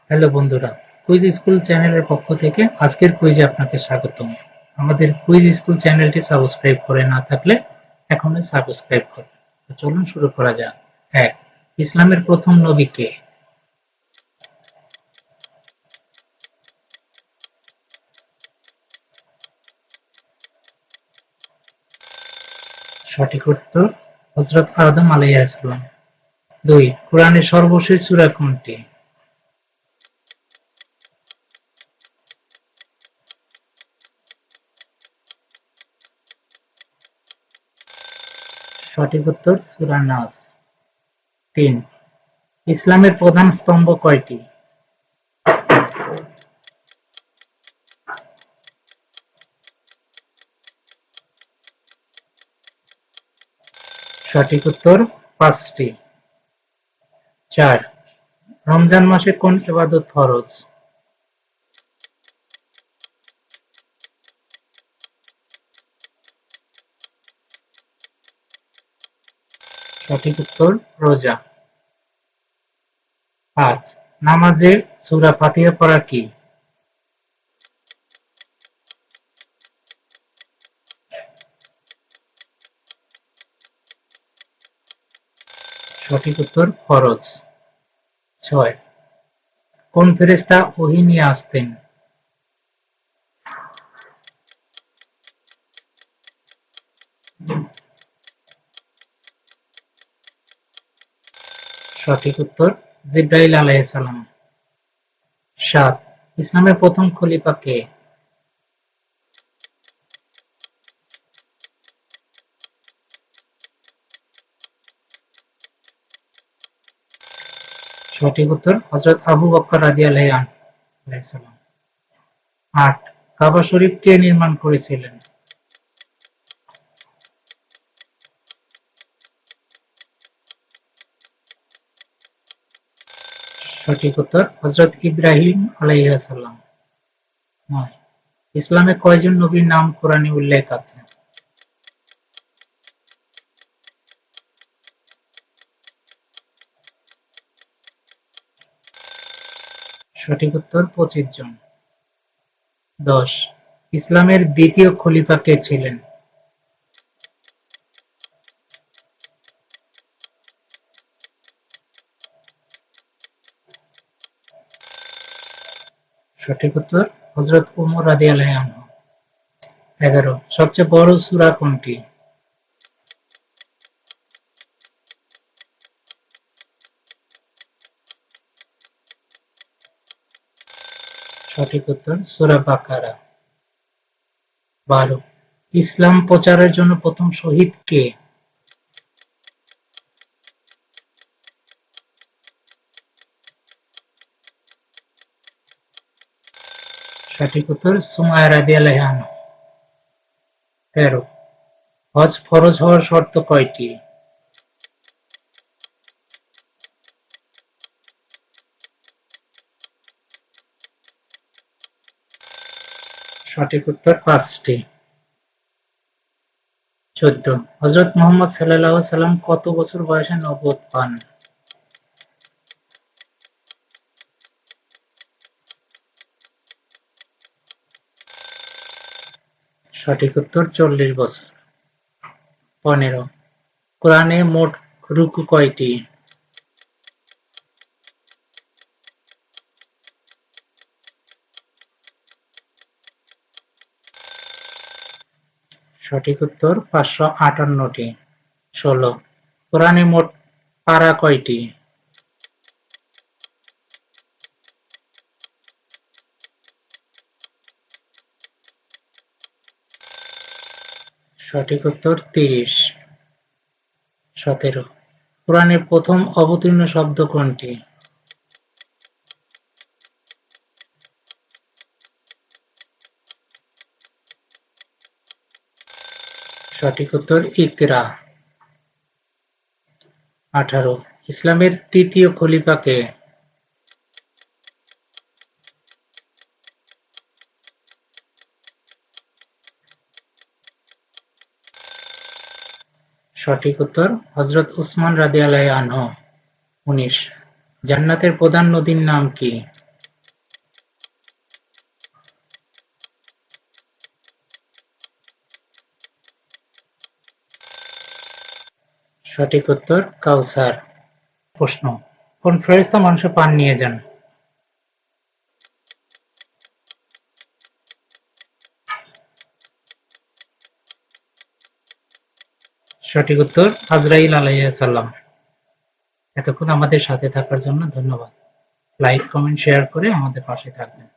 Hello বন্ধুরা, quiz school চ্যানেলের পক্ষ থেকে আজকের কুইজে আপনাকে স্বাগতম। আমাদের কুইজ স্কুল চ্যানেলটি সাবস্ক্রাইব করে না থাকলে এখনই সাবস্ক্রাইব করুন। তো চলুন শুরু করা যাক। ১. ইসলামের প্রথম নবী কে? সঠিক উত্তর হযরত আদম আলাইহিস সালাম। ২. কোরআনের সর্বশেষ সূরা কোনটি? সঠিক উত্তর সূরা নাস। ৩. ইসলামের প্রধান স্তম্ভ কয়টি? সঠিক উত্তর ৫টি। ৪. রমজান মাসে কোন ইবাদত ফরজ? সঠিক উত্তর রোজা। ৫. নামাজে সূরা ফাতিহা পড়া কি? সঠিক উত্তর ফরজ। ৬. কোন ফেরেশতা ওহী নিয়ে আসতেন? সঠিক উত্তর জিবরাইল আলাইহিস সালাম। ৭. ইসলামের প্রথম খলিফা কে? সঠিক উত্তর হযরত আবু বকর রাদিয়াল্লাহু আনহু। ৮. কাবা শরীফ কে নির্মাণ করেছিলেন? সঠিক উত্তর হযরত ইব্রাহিম আলাইহিস সালাম। ৯. ইসলামে কয়জন নবীর নাম কোরআনে উল্লেখ আছে? সঠিক উত্তর ২৫ জন। ১০. ইসলামের দ্বিতীয় খলিফা কে ছিলেন? সঠিক উত্তর হযরত ওমর রাদিয়াল্লাহু আনহু। ১১. সবচেয়ে বড় সূরা কোনটি? সঠিক উত্তর সূরা বাকারা। ১২. ইসলাম প্রচারের জন্য প্রথম শহীদ কে? সঠিক উত্তর সুমাইয়া রাদিয়াল্লাহু আনহা। ১৩. হজ ফরজ হওয়ার শর্ত কয়টি? সঠিক উত্তর ৫টি। ১৪. হযরত মুহাম্মদ সাল্লাল্লাহু আলাইহি সাল্লাম কত বছর বয়সে নবুয়ত পান? সঠিক উত্তর ৪০ বছর। ১৫. কোরআনে মোট রুকু কয়টি? সঠিক উত্তর ৫৫৮টি। ১৬. কোরআনে মোট পারা কয়টি? সঠিক উত্তর ৩০। ১৭. কোরআনের প্রথম অবতীর্ণ শব্দ কোনটি? সঠিক উত্তর ইকরা। ১৮. ইসলামের তৃতীয় খলিফা কে? সঠিক উত্তর হযরত উসমান রাদিয়াল্লাহু আনহু। ১৯. জান্নাতের প্রধান নদীর নাম কি? সঠিক উত্তর কাউসার। প্রশ্ন, কোন ফেরেশতা মানুষের পান নিয়ে যান? সঠিক উত্তর আজরাইল আলাইহিস সালাম। এতক্ষণ আমাদের সাথে থাকার জন্য ধন্যবাদ। লাইক, কমেন্ট, শেয়ার করে আমাদের পাশে থাকবেন।